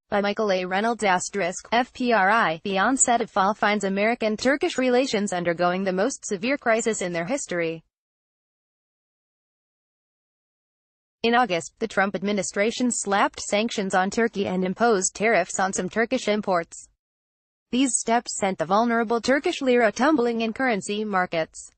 By Michael A. Reynolds *FPRI, the onset of fall finds American-Turkish relations undergoing the most severe crisis in their history. In August, the Trump administration slapped sanctions on Turkey and imposed tariffs on some Turkish imports. These steps sent the vulnerable Turkish lira tumbling in currency markets.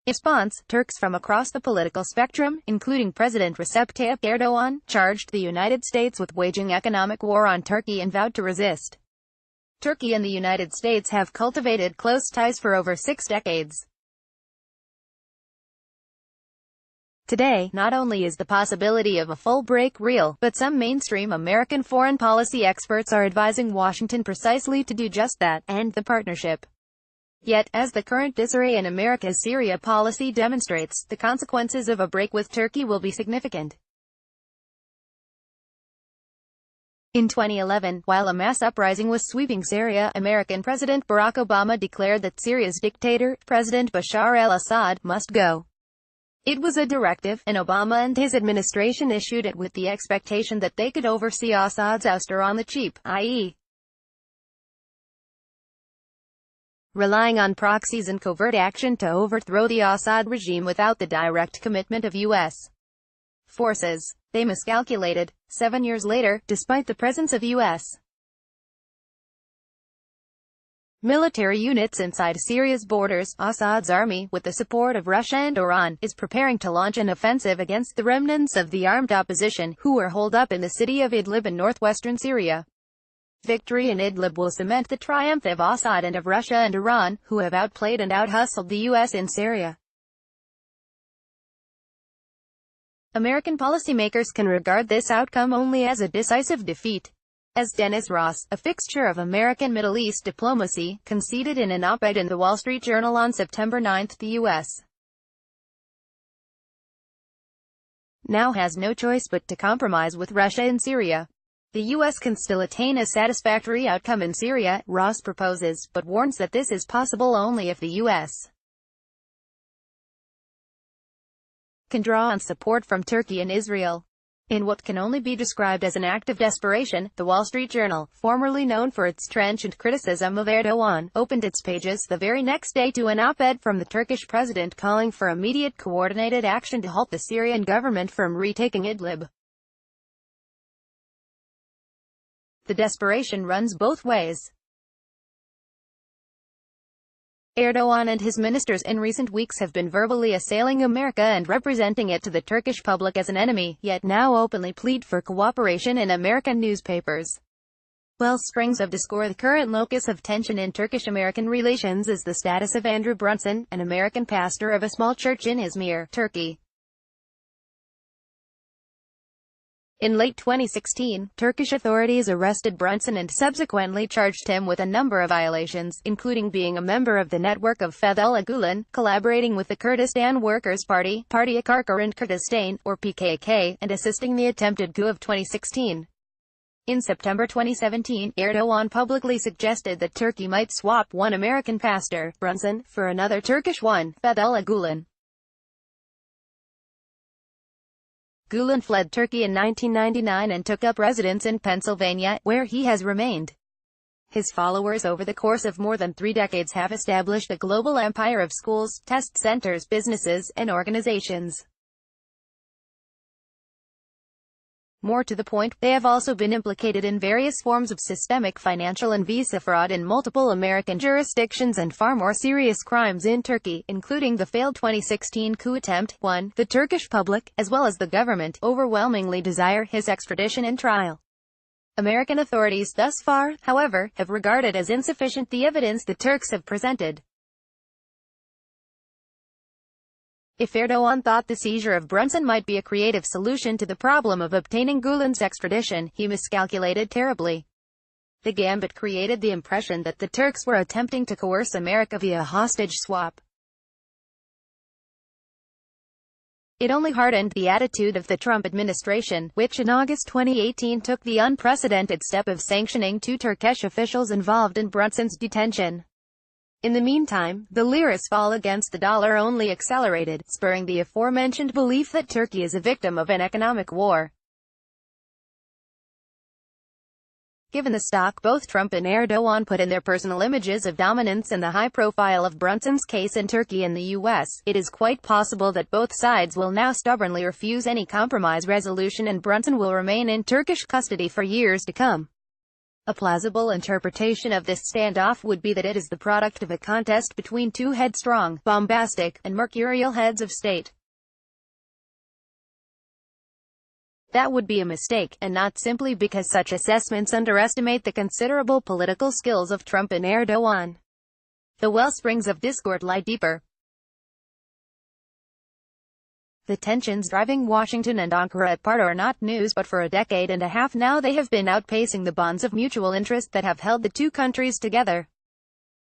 In response, Turks from across the political spectrum, including President Recep Tayyip Erdoğan, charged the United States with waging economic war on Turkey and vowed to resist. Turkey and the United States have cultivated close ties for over 6 decades. Today, not only is the possibility of a full break real, but some mainstream American foreign policy experts are advising Washington precisely to do just that, end the partnership. Yet, as the current disarray in America's Syria policy demonstrates, the consequences of a break with Turkey will be significant. In 2011, while a mass uprising was sweeping Syria, American President Barack Obama declared that Syria's dictator, President Bashar al-Assad, must go. It was a directive, and Obama and his administration issued it with the expectation that they could oversee Assad's ouster on the cheap, i.e., relying on proxies and covert action to overthrow the Assad regime without the direct commitment of U.S. forces. They miscalculated. 7 years later, despite the presence of U.S. military units inside Syria's borders, Assad's army, with the support of Russia and Iran, is preparing to launch an offensive against the remnants of the armed opposition, who are holed up in the city of Idlib in northwestern Syria. Victory in Idlib will cement the triumph of Assad and of Russia and Iran, who have outplayed and out-hustled the U.S. in Syria. American policymakers can regard this outcome only as a decisive defeat. As Dennis Ross, a fixture of American Middle East diplomacy, conceded in an op-ed in The Wall Street Journal on September 9, the U.S. now has no choice but to compromise with Russia in Syria. The U.S. can still attain a satisfactory outcome in Syria, Ross proposes, but warns that this is possible only if the U.S. can draw on support from Turkey and Israel. In what can only be described as an act of desperation, The Wall Street Journal, formerly known for its trenchant criticism of Erdoğan, opened its pages the very next day to an op-ed from the Turkish president calling for immediate coordinated action to halt the Syrian government from retaking Idlib. The desperation runs both ways. Erdoğan and his ministers in recent weeks have been verbally assailing America and representing it to the Turkish public as an enemy, yet now openly plead for cooperation in American newspapers. Well springs of discord. The current locus of tension in Turkish-American relations is the status of Andrew Brunson, an American pastor of a small church in Izmir, Turkey. In late 2016, Turkish authorities arrested Brunson and subsequently charged him with a number of violations, including being a member of the network of Fethullah Gulen, collaborating with the Kurdistan Workers' Party, Partiya Karkarın Kurdistan, or PKK, and assisting the attempted coup of 2016. In September 2017, Erdoğan publicly suggested that Turkey might swap one American pastor, Brunson, for another Turkish one, Fethullah Gulen. Gulen fled Turkey in 1999 and took up residence in Pennsylvania, where he has remained. His followers over the course of more than 3 decades have established a global empire of schools, test centers, businesses, and organizations. More to the point, they have also been implicated in various forms of systemic financial and visa fraud in multiple American jurisdictions and far more serious crimes in Turkey, including the failed 2016 coup attempt. 1. The Turkish public, as well as the government, overwhelmingly desire his extradition and trial. American authorities thus far, however, have regarded as insufficient the evidence the Turks have presented. If Erdoğan thought the seizure of Brunson might be a creative solution to the problem of obtaining Gulen's extradition, he miscalculated terribly. The gambit created the impression that the Turks were attempting to coerce America via a hostage swap. It only hardened the attitude of the Trump administration, which in August 2018 took the unprecedented step of sanctioning 2 Turkish officials involved in Brunson's detention. In the meantime, the lira's fall against the dollar only accelerated, spurring the aforementioned belief that Turkey is a victim of an economic war. Given the stock both Trump and Erdoğan put in their personal images of dominance and the high profile of Brunson's case in Turkey and the US, it is quite possible that both sides will now stubbornly refuse any compromise resolution and Brunson will remain in Turkish custody for years to come. A plausible interpretation of this standoff would be that it is the product of a contest between two headstrong, bombastic, and mercurial heads of state. That would be a mistake, and not simply because such assessments underestimate the considerable political skills of Trump and Erdoğan. The wellsprings of discord lie deeper. The tensions driving Washington and Ankara apart are not news, but for a decade and a half now they have been outpacing the bonds of mutual interest that have held the two countries together.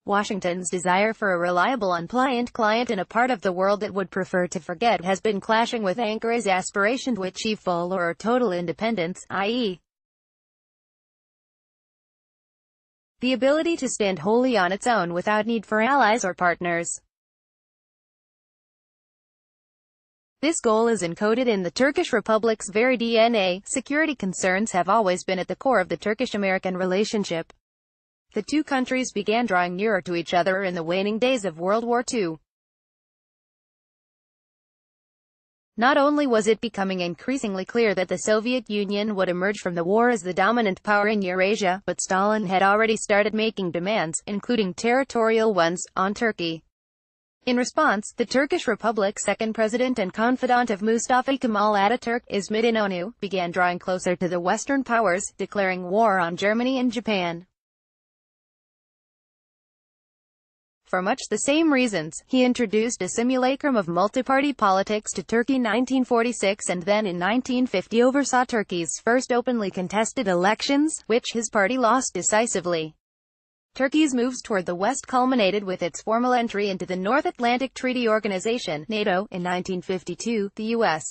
Washington's desire for a reliable and pliant client in a part of the world it would prefer to forget has been clashing with Ankara's aspiration to achieve full or total independence, i.e., the ability to stand wholly on its own without need for allies or partners. This goal is encoded in the Turkish Republic's very DNA. Security concerns have always been at the core of the Turkish-American relationship. The two countries began drawing nearer to each other in the waning days of World War II. Not only was it becoming increasingly clear that the Soviet Union would emerge from the war as the dominant power in Eurasia, but Stalin had already started making demands, including territorial ones, on Turkey. In response, the Turkish Republic's second president and confidant of Mustafa Kemal Ataturk, İsmet İnönü, began drawing closer to the Western powers, declaring war on Germany and Japan. For much the same reasons, he introduced a simulacrum of multi-party politics to Turkey in 1946 and then in 1950 oversaw Turkey's first openly contested elections, which his party lost decisively. Turkey's moves toward the West culminated with its formal entry into the North Atlantic Treaty Organization, NATO, in 1952, the U.S.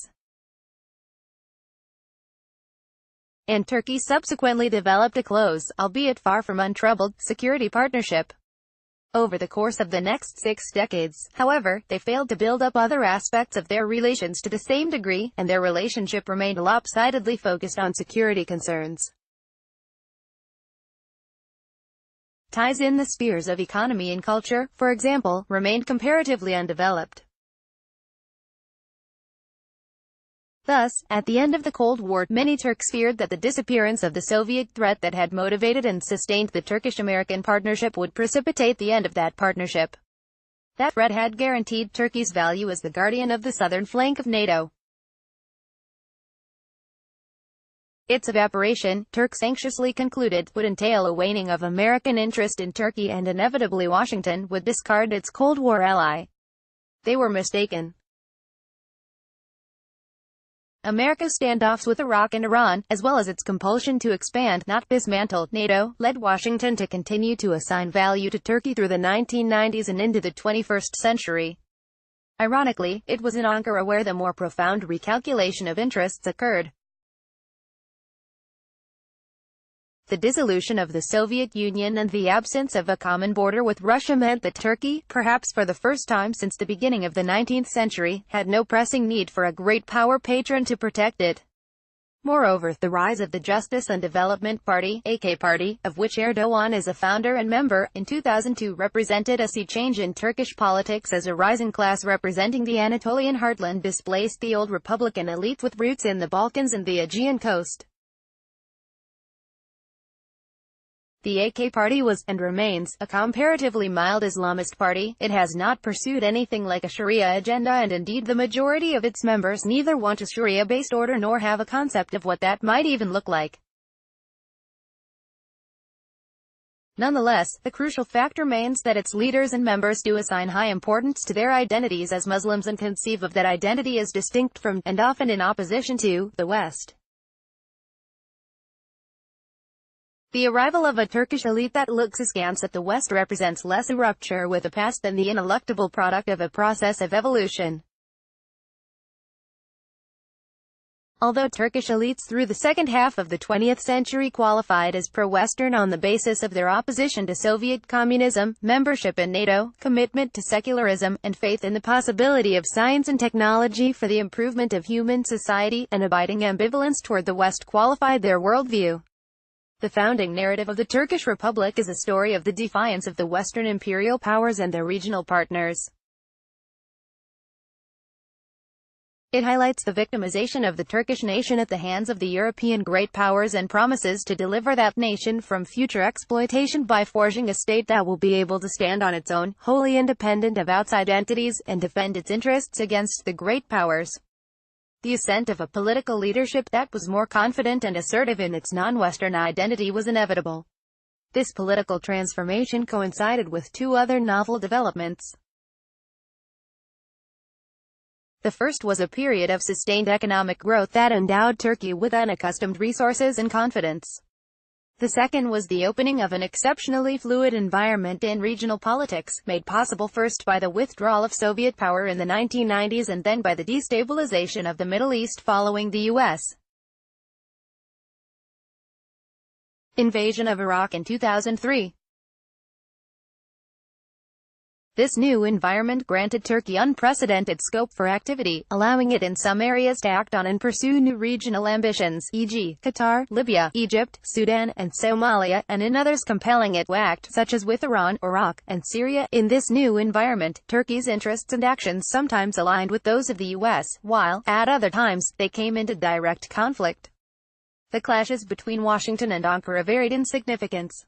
and Turkey subsequently developed a close, albeit far from untroubled, security partnership. Over the course of the next 6 decades, however, they failed to build up other aspects of their relations to the same degree, and their relationship remained lopsidedly focused on security concerns. Ties in the spheres of economy and culture, for example, remained comparatively undeveloped. Thus, at the end of the Cold War, many Turks feared that the disappearance of the Soviet threat that had motivated and sustained the Turkish-American partnership would precipitate the end of that partnership. That threat had guaranteed Turkey's value as the guardian of the southern flank of NATO. Its evaporation, Turks anxiously concluded, would entail a waning of American interest in Turkey and inevitably Washington would discard its Cold War ally. They were mistaken. America's standoffs with Iraq and Iran, as well as its compulsion to expand, not dismantle, NATO, led Washington to continue to assign value to Turkey through the 1990s and into the 21st century. Ironically, it was in Ankara where the more profound recalculation of interests occurred. The dissolution of the Soviet Union and the absence of a common border with Russia meant that Turkey, perhaps for the first time since the beginning of the 19th century, had no pressing need for a great power patron to protect it. Moreover, the rise of the Justice and Development Party, AK Party, of which Erdoğan is a founder and member, in 2002 represented a sea change in Turkish politics as a rising class representing the Anatolian heartland displaced the old Republican elite with roots in the Balkans and the Aegean coast. The AK Party was, and remains, a comparatively mild Islamist party. It has not pursued anything like a Sharia agenda and indeed the majority of its members neither want a Sharia-based order nor have a concept of what that might even look like. Nonetheless, the crucial fact remains that its leaders and members do assign high importance to their identities as Muslims and conceive of that identity as distinct from, and often in opposition to, the West. The arrival of a Turkish elite that looks askance at the West represents less a rupture with the past than the ineluctable product of a process of evolution. Although Turkish elites through the second half of the 20th century qualified as pro-Western on the basis of their opposition to Soviet communism, membership in NATO, commitment to secularism, and faith in the possibility of science and technology for the improvement of human society, an abiding ambivalence toward the West qualified their worldview. The founding narrative of the Turkish Republic is a story of the defiance of the Western imperial powers and their regional partners. It highlights the victimization of the Turkish nation at the hands of the European great powers and promises to deliver that nation from future exploitation by forging a state that will be able to stand on its own, wholly independent of outside entities, and defend its interests against the great powers. The ascent of a political leadership that was more confident and assertive in its non-Western identity was inevitable. This political transformation coincided with two other novel developments. The first was a period of sustained economic growth that endowed Turkey with unaccustomed resources and confidence. The second was the opening of an exceptionally fluid environment in regional politics, made possible first by the withdrawal of Soviet power in the 1990s and then by the destabilization of the Middle East following the U.S. invasion of Iraq in 2003. This new environment granted Turkey unprecedented scope for activity, allowing it in some areas to act on and pursue new regional ambitions, e.g., Qatar, Libya, Egypt, Sudan, and Somalia, and in others compelling it to act, such as with Iran, Iraq, and Syria. In this new environment, Turkey's interests and actions sometimes aligned with those of the U.S., while, at other times, they came into direct conflict. The clashes between Washington and Ankara varied in significance.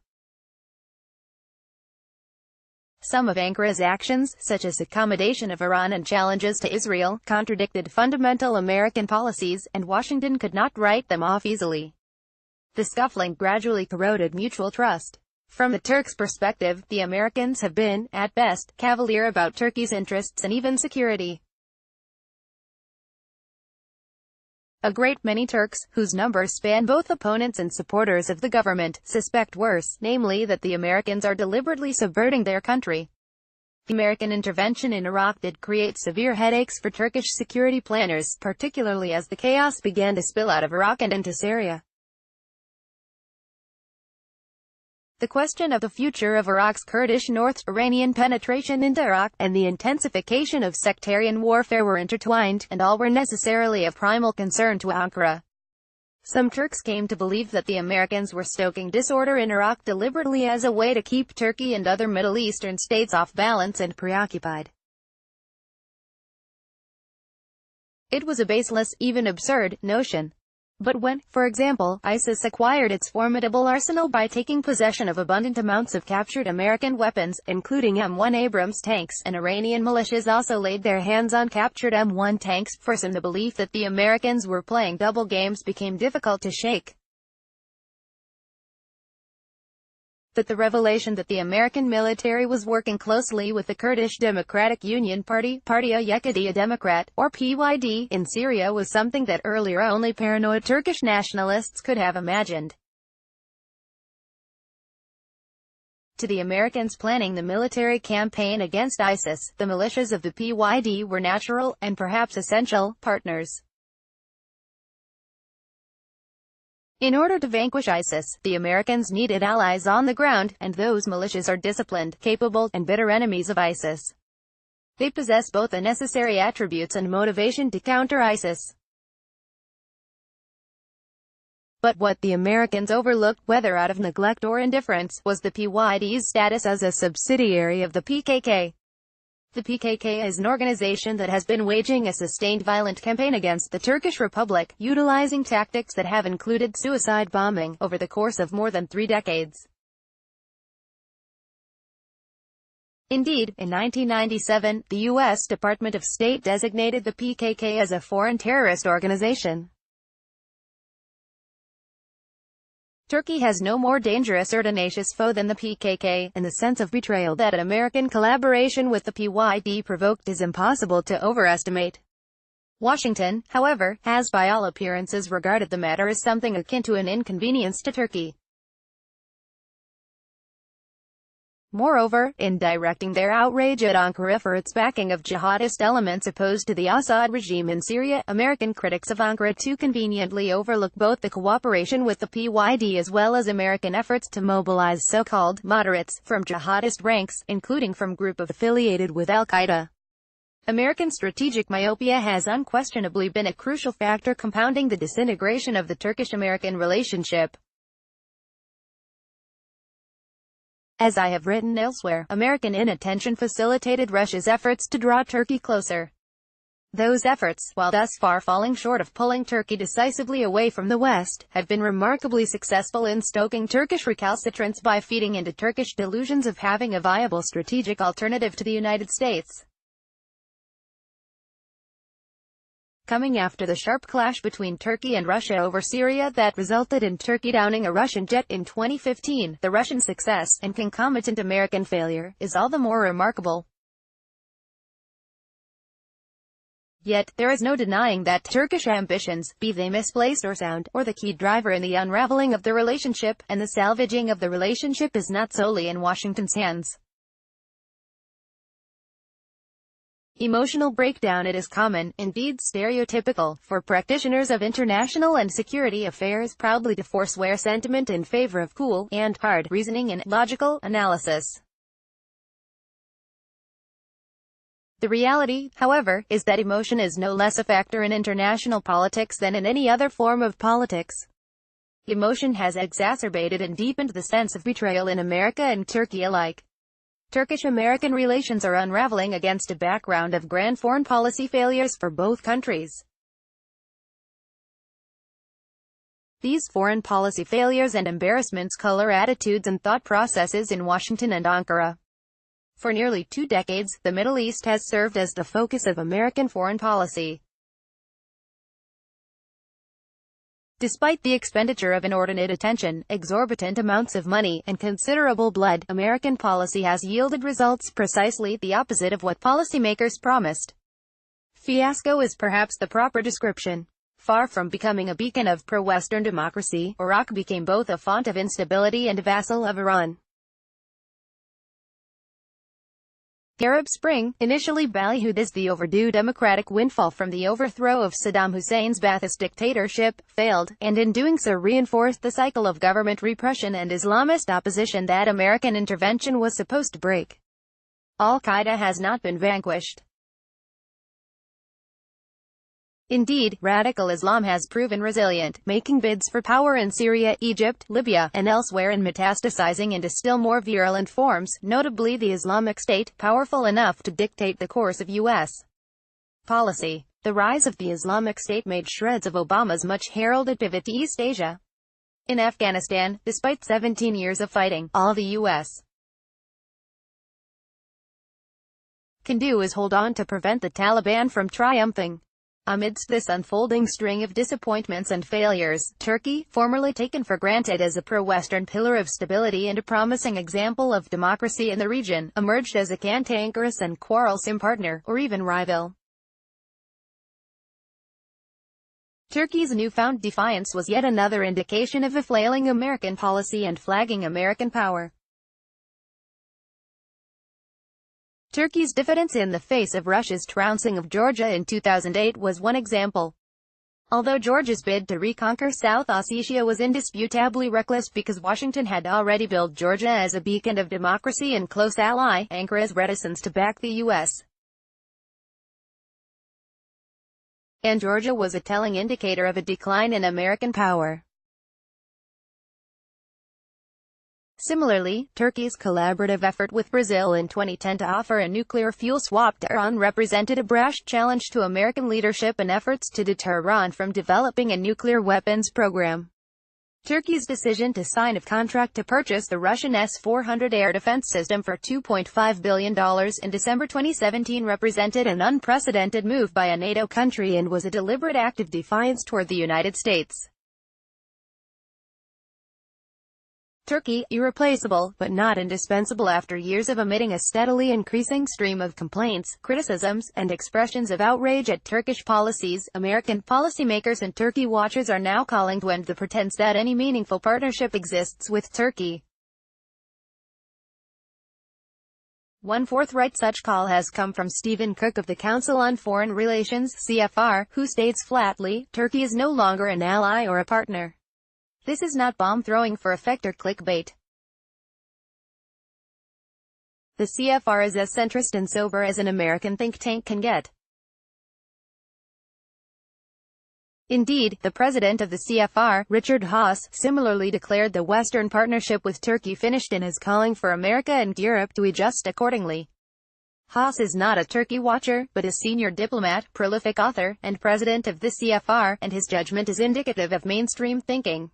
Some of Ankara's actions, such as accommodation of Iran and challenges to Israel, contradicted fundamental American policies, and Washington could not write them off easily. The scuffling gradually corroded mutual trust. From the Turks' perspective, the Americans have been, at best, cavalier about Turkey's interests and even security. A great many Turks, whose numbers span both opponents and supporters of the government, suspect worse, namely that the Americans are deliberately subverting their country. The American intervention in Iraq did create severe headaches for Turkish security planners, particularly as the chaos began to spill out of Iraq and into Syria. The question of the future of Iraq's Kurdish North, Iranian penetration into Iraq, and the intensification of sectarian warfare were intertwined, and all were necessarily of primal concern to Ankara. Some Turks came to believe that the Americans were stoking disorder in Iraq deliberately as a way to keep Turkey and other Middle Eastern states off balance and preoccupied. It was a baseless, even absurd, notion. But when, for example, ISIS acquired its formidable arsenal by taking possession of abundant amounts of captured American weapons, including M1 Abrams tanks, and Iranian militias also laid their hands on captured M1 tanks, for some the belief that the Americans were playing double games became difficult to shake. But the revelation that the American military was working closely with the Kurdish Democratic Union Party, Partiya Yekkadiye Demokrat, or PYD, in Syria was something that earlier only paranoid Turkish nationalists could have imagined. To the Americans planning the military campaign against ISIS, the militias of the PYD were natural, and perhaps essential, partners. In order to vanquish ISIS, the Americans needed allies on the ground, and those militias are disciplined, capable, and bitter enemies of ISIS. They possess both the necessary attributes and motivation to counter ISIS. But what the Americans overlooked, whether out of neglect or indifference, was the PYD's status as a subsidiary of the PKK. The PKK is an organization that has been waging a sustained violent campaign against the Turkish Republic, utilizing tactics that have included suicide bombing, over the course of more than 3 decades. Indeed, in 1997, the U.S. Department of State designated the PKK as a foreign terrorist organization. Turkey has no more dangerous or tenacious foe than the PKK, and the sense of betrayal that American collaboration with the PYD provoked is impossible to overestimate. Washington, however, has by all appearances regarded the matter as something akin to an inconvenience to Turkey. Moreover, in directing their outrage at Ankara for its backing of jihadist elements opposed to the Assad regime in Syria, American critics of Ankara too conveniently overlook both the cooperation with the PYD as well as American efforts to mobilize so-called moderates from jihadist ranks, including from groups affiliated with al-Qaeda. American strategic myopia has unquestionably been a crucial factor compounding the disintegration of the Turkish-American relationship. As I have written elsewhere, American inattention facilitated Russia's efforts to draw Turkey closer. Those efforts, while thus far falling short of pulling Turkey decisively away from the West, have been remarkably successful in stoking Turkish recalcitrance by feeding into Turkish delusions of having a viable strategic alternative to the United States. Coming after the sharp clash between Turkey and Russia over Syria that resulted in Turkey downing a Russian jet in 2015, the Russian success, and concomitant American failure, is all the more remarkable. Yet, there is no denying that Turkish ambitions, be they misplaced or sound, or the key driver in the unraveling of the relationship, and the salvaging of the relationship is not solely in Washington's hands. Emotional breakdown. It is common, indeed stereotypical, for practitioners of international and security affairs proudly to forswear sentiment in favor of cool, and hard, reasoning and logical analysis. The reality, however, is that emotion is no less a factor in international politics than in any other form of politics. Emotion has exacerbated and deepened the sense of betrayal in America and Turkey alike. Turkish-American relations are unraveling against a background of grand foreign policy failures for both countries. These foreign policy failures and embarrassments color attitudes and thought processes in Washington and Ankara. For nearly 2 decades, the Middle East has served as the focus of American foreign policy. Despite the expenditure of inordinate attention, exorbitant amounts of money, and considerable blood, American policy has yielded results precisely the opposite of what policymakers promised. Fiasco is perhaps the proper description. Far from becoming a beacon of pro-Western democracy, Iraq became both a font of instability and a vassal of Iran. The Arab Spring, initially ballyhooed as the overdue democratic windfall from the overthrow of Saddam Hussein's Ba'athist dictatorship, failed, and in doing so reinforced the cycle of government repression and Islamist opposition that American intervention was supposed to break. Al-Qaeda has not been vanquished. Indeed, radical Islam has proven resilient, making bids for power in Syria, Egypt, Libya, and elsewhere and metastasizing into still more virulent forms, notably the Islamic State, powerful enough to dictate the course of U.S. policy. The rise of the Islamic State made shreds of Obama's much-heralded pivot to East Asia. In Afghanistan, despite 17 years of fighting, all the U.S. can do is hold on to prevent the Taliban from triumphing. Amidst this unfolding string of disappointments and failures, Turkey, formerly taken for granted as a pro-Western pillar of stability and a promising example of democracy in the region, emerged as a cantankerous and quarrelsome partner, or even rival. Turkey's newfound defiance was yet another indication of a flailing American policy and flagging American power. Turkey's diffidence in the face of Russia's trouncing of Georgia in 2008 was one example. Although Georgia's bid to reconquer South Ossetia was indisputably reckless because Washington had already billed Georgia as a beacon of democracy and close ally, Ankara's reticence to back the U.S. and Georgia was a telling indicator of a decline in American power. Similarly, Turkey's collaborative effort with Brazil in 2010 to offer a nuclear fuel swap to Iran represented a brash challenge to American leadership and efforts to deter Iran from developing a nuclear weapons program. Turkey's decision to sign a contract to purchase the Russian S-400 air defense system for $2.5 billion in December 2017 represented an unprecedented move by a NATO country and was a deliberate act of defiance toward the United States. Turkey, irreplaceable, but not indispensable after years of emitting a steadily increasing stream of complaints, criticisms, and expressions of outrage at Turkish policies, American policymakers and Turkey watchers are now calling to end the pretense that any meaningful partnership exists with Turkey. One forthright such call has come from Stephen Cook of the Council on Foreign Relations, CFR, who states flatly, Turkey is no longer an ally or a partner. This is not bomb-throwing for effect or clickbait. The CFR is as centrist and sober as an American think tank can get. Indeed, the president of the CFR, Richard Haass, similarly declared the Western partnership with Turkey finished and is calling for America and Europe to adjust accordingly. Haass is not a Turkey watcher, but a senior diplomat, prolific author, and president of the CFR, and his judgment is indicative of mainstream thinking.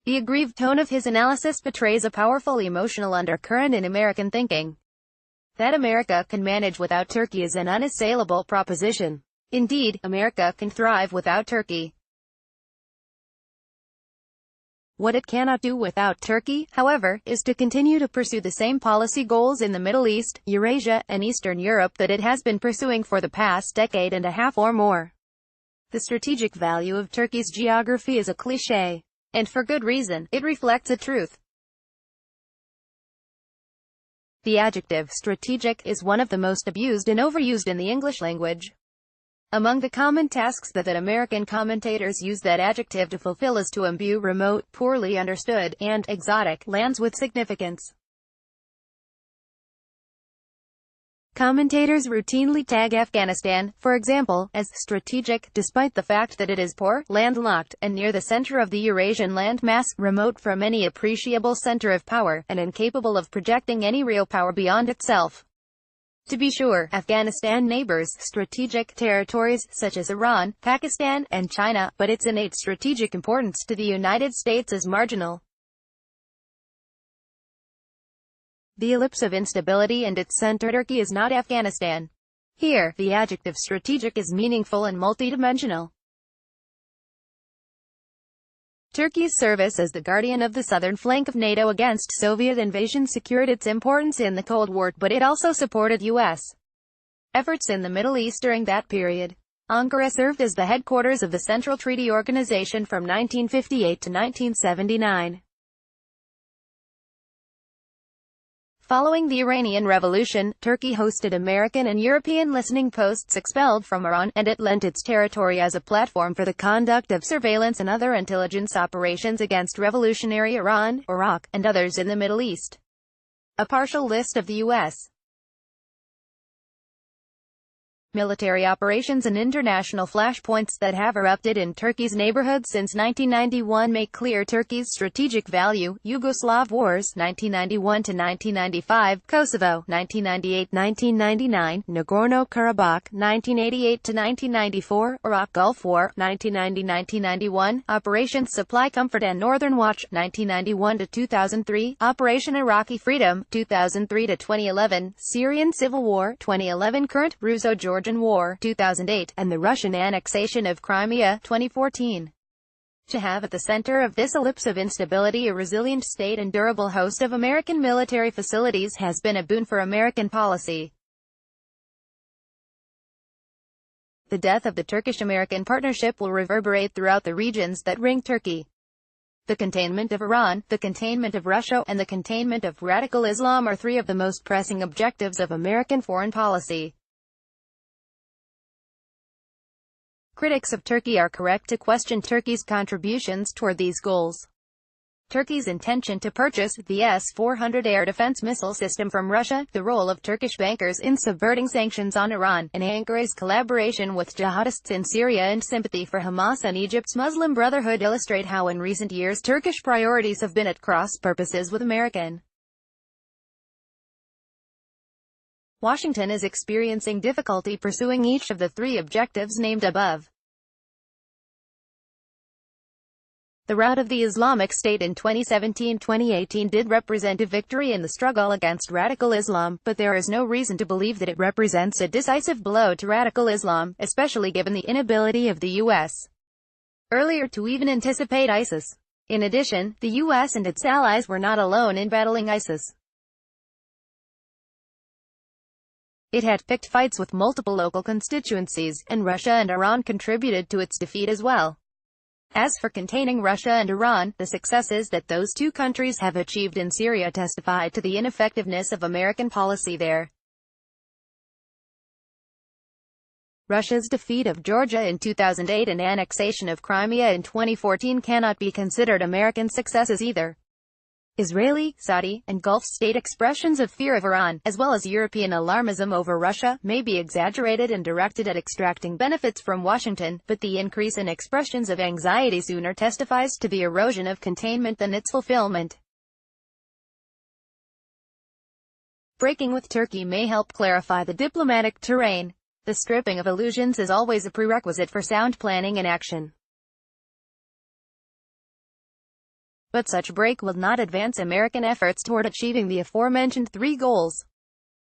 The aggrieved tone of his analysis betrays a powerful emotional undercurrent in American thinking. That America can manage without Turkey is an unassailable proposition. Indeed, America can thrive without Turkey. What it cannot do without Turkey, however, is to continue to pursue the same policy goals in the Middle East, Eurasia, and Eastern Europe that it has been pursuing for the past decade and a half or more. The strategic value of Turkey's geography is a cliché. And for good reason, it reflects a truth. The adjective strategic is one of the most abused and overused in the English language. Among the common tasks that American commentators use that adjective to fulfill is to imbue remote, poorly understood, and exotic lands with significance. Commentators routinely tag Afghanistan, for example, as strategic, despite the fact that it is poor, landlocked, and near the center of the Eurasian landmass, remote from any appreciable center of power, and incapable of projecting any real power beyond itself. To be sure, Afghanistan neighbors strategic territories such as Iran, Pakistan, and China, but its innate strategic importance to the United States is marginal. The ellipse of instability and its center Turkey is not Afghanistan. Here, the adjective strategic is meaningful and multidimensional. Turkey's service as the guardian of the southern flank of NATO against Soviet invasion secured its importance in the Cold War, but it also supported U.S. efforts in the Middle East during that period. Ankara served as the headquarters of the Central Treaty Organization from 1958 to 1979. Following the Iranian Revolution, Turkey hosted American and European listening posts expelled from Iran, and it lent its territory as a platform for the conduct of surveillance and other intelligence operations against revolutionary Iran, Iraq, and others in the Middle East. A partial list of the U.S. military operations and international flashpoints that have erupted in Turkey's neighborhood since 1991 make clear Turkey's strategic value. Yugoslav Wars, 1991–1995, Kosovo, 1998–1999, Nagorno-Karabakh, 1988–1994, Iraq Gulf War, 1990–1991, Operation Supply Comfort and Northern Watch, 1991–2003, Operation Iraqi Freedom, 2003–2011, Syrian Civil War, 2011, Current Russo-Georgian War, 2008, and the Russian annexation of Crimea, 2014. To have at the center of this ellipse of instability a resilient state and durable host of American military facilities has been a boon for American policy. The death of the Turkish-American partnership will reverberate throughout the regions that ring Turkey. The containment of Iran, the containment of Russia, and the containment of radical Islam are three of the most pressing objectives of American foreign policy. Critics of Turkey are correct to question Turkey's contributions toward these goals. Turkey's intention to purchase the S-400 air defense missile system from Russia, the role of Turkish bankers in subverting sanctions on Iran, and Ankara's collaboration with jihadists in Syria and sympathy for Hamas and Egypt's Muslim Brotherhood illustrate how in recent years Turkish priorities have been at cross purposes with American. Washington is experiencing difficulty pursuing each of the three objectives named above. The rout of the Islamic State in 2017-2018 did represent a victory in the struggle against radical Islam, but there is no reason to believe that it represents a decisive blow to radical Islam, especially given the inability of the U.S. earlier to even anticipate ISIS. In addition, the U.S. and its allies were not alone in battling ISIS. It had picked fights with multiple local constituencies, and Russia and Iran contributed to its defeat as well. As for containing Russia and Iran, the successes that those two countries have achieved in Syria testify to the ineffectiveness of American policy there. Russia's defeat of Georgia in 2008 and annexation of Crimea in 2014 cannot be considered American successes either. Israeli, Saudi, and Gulf state expressions of fear of Iran, as well as European alarmism over Russia, may be exaggerated and directed at extracting benefits from Washington, but the increase in expressions of anxiety sooner testifies to the erosion of containment than its fulfillment. Breaking with Turkey may help clarify the diplomatic terrain. The stripping of illusions is always a prerequisite for sound planning and action. But such break will not advance American efforts toward achieving the aforementioned three goals.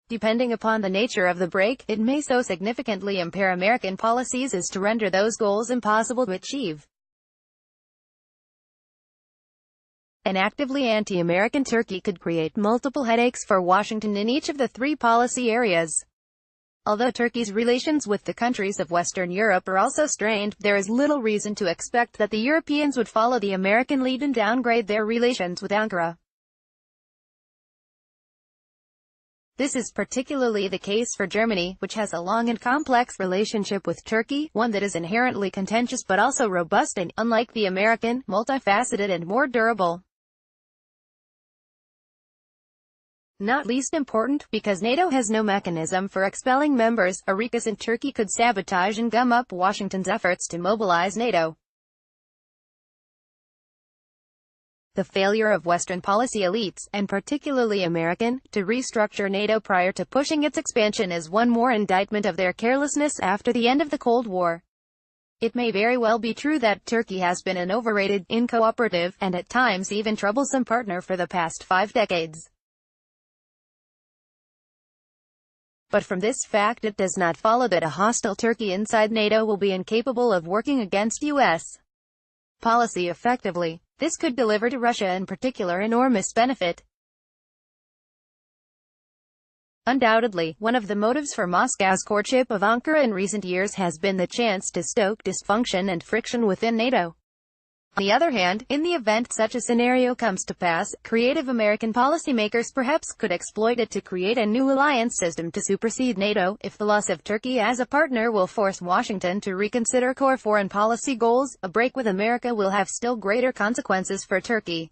Depending upon the nature of the break, it may so significantly impair American policies as to render those goals impossible to achieve. An actively anti-American Turkey could create multiple headaches for Washington in each of the three policy areas. Although Turkey's relations with the countries of Western Europe are also strained, there is little reason to expect that the Europeans would follow the American lead and downgrade their relations with Ankara. This is particularly the case for Germany, which has a long and complex relationship with Turkey, one that is inherently contentious but also robust and, unlike the American, multifaceted and more durable. Not least important, because NATO has no mechanism for expelling members, a recusant Turkey could sabotage and gum up Washington's efforts to mobilize NATO. The failure of Western policy elites, and particularly American, to restructure NATO prior to pushing its expansion is one more indictment of their carelessness after the end of the Cold War. It may very well be true that Turkey has been an overrated, incooperative, and at times even troublesome partner for the past 5 decades. But from this fact it does not follow that a hostile Turkey inside NATO will be incapable of working against U.S. policy effectively. This could deliver to Russia in particular enormous benefit. Undoubtedly, one of the motives for Moscow's courtship of Ankara in recent years has been the chance to stoke dysfunction and friction within NATO. On the other hand, in the event such a scenario comes to pass, creative American policymakers perhaps could exploit it to create a new alliance system to supersede NATO, if the loss of Turkey as a partner will force Washington to reconsider core foreign policy goals. A break with America will have still greater consequences for Turkey.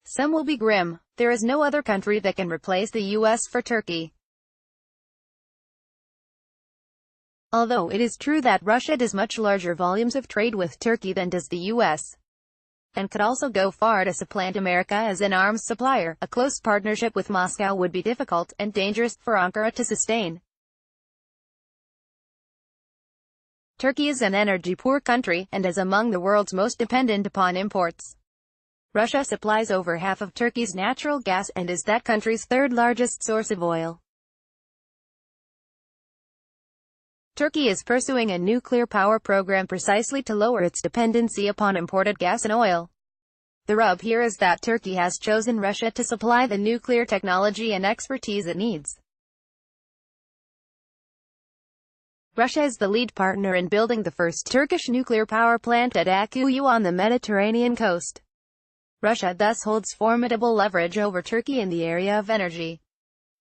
Some will be grim. There is no other country that can replace the U.S. for Turkey. Although it is true that Russia does much larger volumes of trade with Turkey than does the U.S., and could also go far to supplant America as an arms supplier, a close partnership with Moscow would be difficult and dangerous for Ankara to sustain. Turkey is an energy-poor country, and is among the world's most dependent upon imports. Russia supplies over half of Turkey's natural gas, and is that country's third-largest source of oil. Turkey is pursuing a nuclear power program precisely to lower its dependency upon imported gas and oil. The rub here is that Turkey has chosen Russia to supply the nuclear technology and expertise it needs. Russia is the lead partner in building the first Turkish nuclear power plant at Akkuyu on the Mediterranean coast. Russia thus holds formidable leverage over Turkey in the area of energy.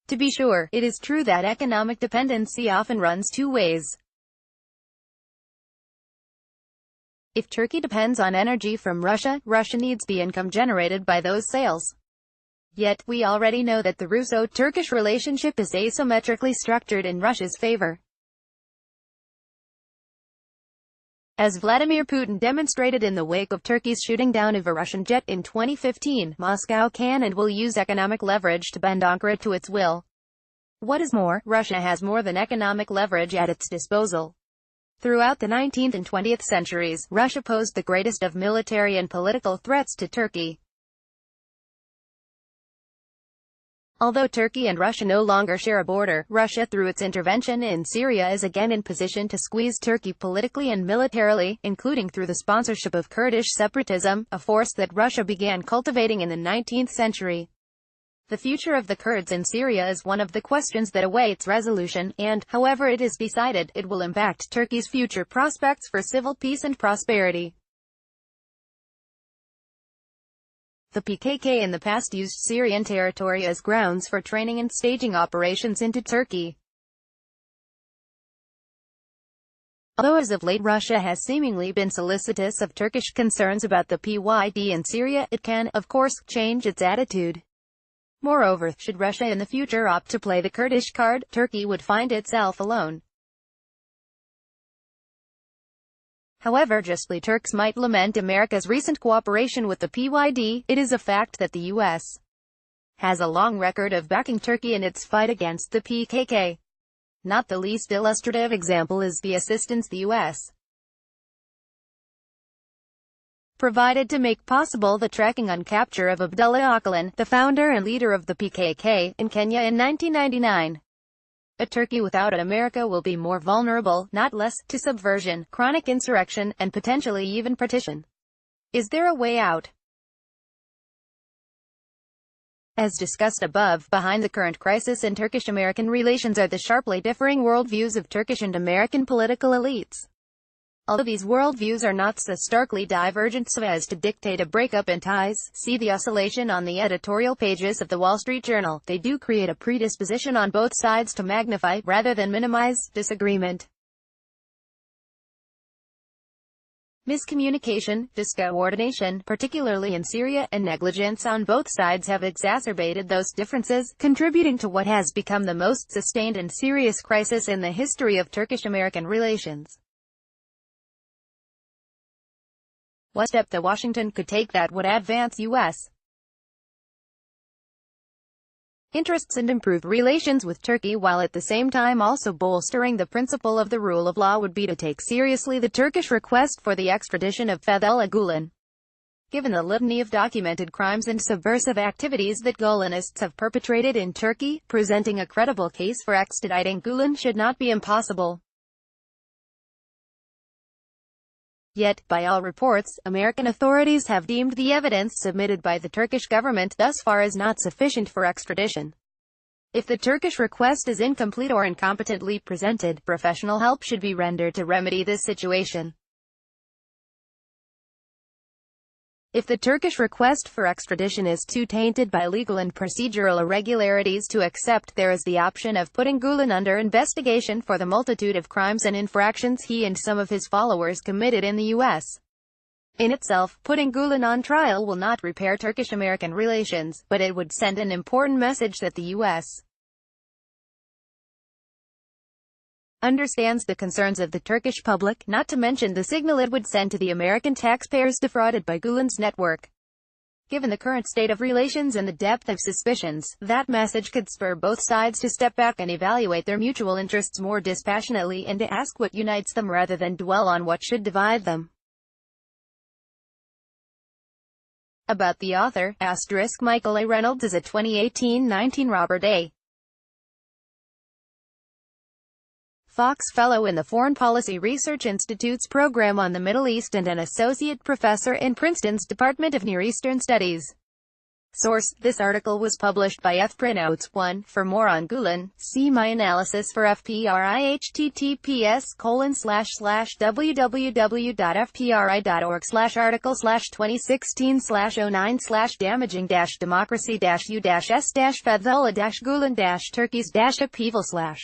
To be sure, it is true that economic dependency often runs two ways. If Turkey depends on energy from Russia, Russia needs the income generated by those sales. Yet, we already know that the Russo-Turkish relationship is asymmetrically structured in Russia's favor. As Vladimir Putin demonstrated in the wake of Turkey's shooting down of a Russian jet in 2015, Moscow can and will use economic leverage to bend Ankara to its will. What is more, Russia has more than economic leverage at its disposal. Throughout the 19th and 20th centuries, Russia posed the greatest of military and political threats to Turkey. Although Turkey and Russia no longer share a border, Russia through its intervention in Syria is again in position to squeeze Turkey politically and militarily, including through the sponsorship of Kurdish separatism, a force that Russia began cultivating in the 19th century. The future of the Kurds in Syria is one of the questions that awaits resolution, and, however it is decided, it will impact Turkey's future prospects for civil peace and prosperity. The PKK in the past used Syrian territory as grounds for training and staging operations into Turkey. Although as of late Russia has seemingly been solicitous of Turkish concerns about the PYD in Syria, it can, of course, change its attitude. Moreover, should Russia in the future opt to play the Kurdish card, Turkey would find itself alone. However justly Turks might lament America's recent cooperation with the PYD, it is a fact that the U.S. has a long record of backing Turkey in its fight against the PKK. Not the least illustrative example is the assistance the U.S. provided to make possible the tracking and capture of Abdullah Öcalan, the founder and leader of the PKK, in Kenya in 1999. A Turkey without an America will be more vulnerable, not less, to subversion, chronic insurrection, and potentially even partition. Is there a way out? As discussed above, behind the current crisis in Turkish-American relations are the sharply differing worldviews of Turkish and American political elites. Although these worldviews are not so starkly divergent so as to dictate a breakup in ties, see the oscillation on the editorial pages of the Wall Street Journal, they do create a predisposition on both sides to magnify, rather than minimize, disagreement. Miscommunication, discoordination, particularly in Syria, and negligence on both sides have exacerbated those differences, contributing to what has become the most sustained and serious crisis in the history of Turkish-American relations. What step that Washington could take that would advance U.S. interests and improve relations with Turkey while at the same time also bolstering the principle of the rule of law would be to take seriously the Turkish request for the extradition of Fethullah Gulen. Given the litany of documented crimes and subversive activities that Gulenists have perpetrated in Turkey, presenting a credible case for extraditing Gulen should not be impossible. Yet, by all reports, American authorities have deemed the evidence submitted by the Turkish government thus far as not sufficient for extradition. If the Turkish request is incomplete or incompetently presented, professional help should be rendered to remedy this situation. If the Turkish request for extradition is too tainted by legal and procedural irregularities to accept, there is the option of putting Gulen under investigation for the multitude of crimes and infractions he and some of his followers committed in the U.S. In itself, putting Gulen on trial will not repair Turkish-American relations, but it would send an important message that the U.S. understands the concerns of the Turkish public, not to mention the signal it would send to the American taxpayers defrauded by Gulen's network. Given the current state of relations and the depth of suspicions, that message could spur both sides to step back and evaluate their mutual interests more dispassionately and to ask what unites them rather than dwell on what should divide them. About the author, * Michael A. Reynolds is a 2018-19 Robert A. Fox Fellow in the Foreign Policy Research Institute's program on the Middle East and an associate professor in Princeton's Department of Near Eastern Studies. Source: this article was published by FPRI. Notes 1. For more on Gulen, see my analysis for FPRI https://www.fpri.org/article/2016/09/damaging-democracy-us-Fethullah-Gulen-Turkey's-upheaval/.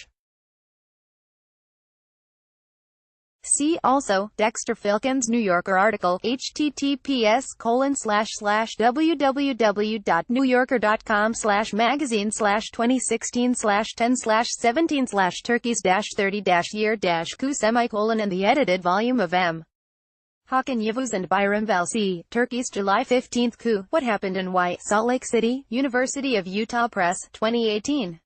See also, Dexter Filkins New Yorker article, https://www.newyorker.com/magazine/2016/10/17/Turkeys-30-year-coup, and the edited volume of M. Hakan Yavuz and Bayram Valsi, Turkey's July 15 coup, What Happened and Why, Salt Lake City, University of Utah Press, 2018.